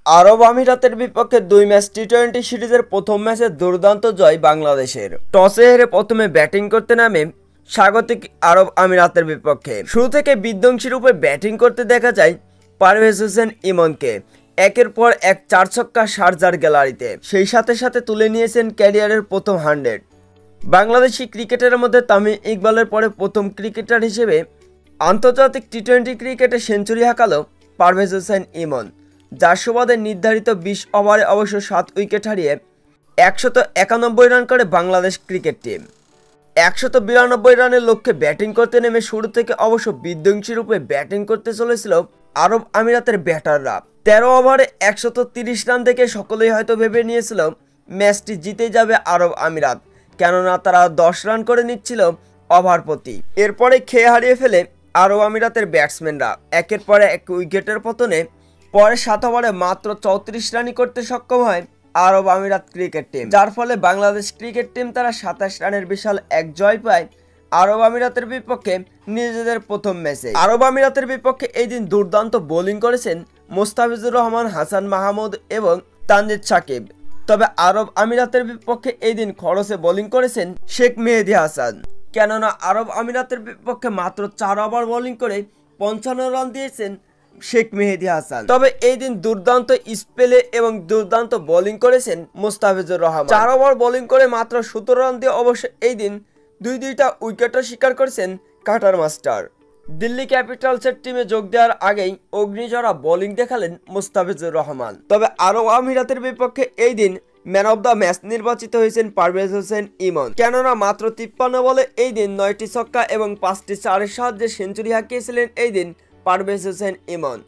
আরব আমিরাতের বিপক্ষে 2 ম্যাচ টি-20 সিরিজের প্রথম ম্যাচে দুর্দান্ত জয় বাংলাদেশের। টসে হেরে প্রথমে ব্যাটিং করতে নামে স্বাগতিক আরব আমিরাতের বিপক্ষে শুরু থেকে বিধ্বংসী রূপে ব্যাটিং করতে দেখা যায় পারভেজ হোসেন ইমনকে। একের পর এক 4 ছক্কা শারজার গ্যালারিতে, সেই সাথে সাথে তুলে নিয়েছেন ক্যারিয়ারের প্রথম 100। বাংলাদেশি ক্রিকেটারের মধ্যে তামিম ইকবালের পরে প্রথম ক্রিকেটার হিসেবে আন্তর্জাতিক টি-20 ক্রিকেটে সেঞ্চুরি হাঁকালো পারভেজ হোসেন ইমন, যার সুবাদে নির্ধারিত 20 ওভারে অবশ্য 7 উইকেট হারিয়ে 191 রান করে বাংলাদেশ ক্রিকেট টিম। 192 রানের লক্ষ্যে ব্যাটিং করতে নেমে শুরু থেকে অবশ্য বিধ্বংসী রূপে ব্যাটিং করতে চলেছিল আরব আমিরাতের ব্যাটাররা। 13 ওভারে 130 রান থেকে সকলেই হয়তো ভেবে নিয়েছিল ম্যাচটি জিতে যাবে আরব আমিরাত, কেননা তারা 10 রান করে নিচ্ছিল ওভার প্রতি। এরপরে খেয়ে হারিয়ে ফেলে আরব আমিরাতের ব্যাটসম্যানরা একের পর এক উইকেটের পতনে পরে 7 ওভারে মাত্র 34 রানই করতে সক্ষম হয় আরব আমিরাত ক্রিকেট টিম, যার ফলে বাংলাদেশ ক্রিকেট টিম তারা 27 রানের বিশাল এক জয় পায় আরব আমিরাতের বিপক্ষে নিজেদের প্রথম ম্যাচে। আরব আমিরাতের বিপক্ষে এই দিন দুর্দান্ত বোলিং করেছেন মুস্তাফিজুর রহমান, হাসান মাহমুদ এবং তানজিদ সাকিব। তবে আরব আমিরাতের বিপক্ষে এই দিন খরচে বোলিং করেছেন শেখ মেহেদী হাসান, কেননা আরব আমিরাতের বিপক্ষে মাত্র 4 ওভার বোলিং করে 55 রান দিয়েছেন শেখ মেহেদী হাসান। তবে এই দিন দুর্দান্ত স্পেলে এবং দুর্দান্ত বোলিং করেছেন মুস্তাফিজুর রহমান। 4 ওভার বোলিং করে মাত্র 17 রান দিয়ে অবশ্য এই দিন দুইটা উইকেটও শিকার করেছেন কাটার মাস্টার। দিল্লি ক্যাপিটালসের টিমে যোগ দেওয়ার আগেই অগ্নিঝরা বোলিং দেখালেন মুস্তাফিজুর রহমান। তবে আরব আমিরাতের বিপক্ষে এই দিন ম্যান অব দ্য ম্যাচ নির্বাচিত হয়েছেন পারভেজ হোসেন ইমন, কেননা মাত্র 53 বলে এই দিন 9টি ছক্কা এবং 5টি চারের সাহায্যে সেঞ্চুরি হাঁকিয়েছিলেন এই দিন পারভেজ হোসেন ইমন।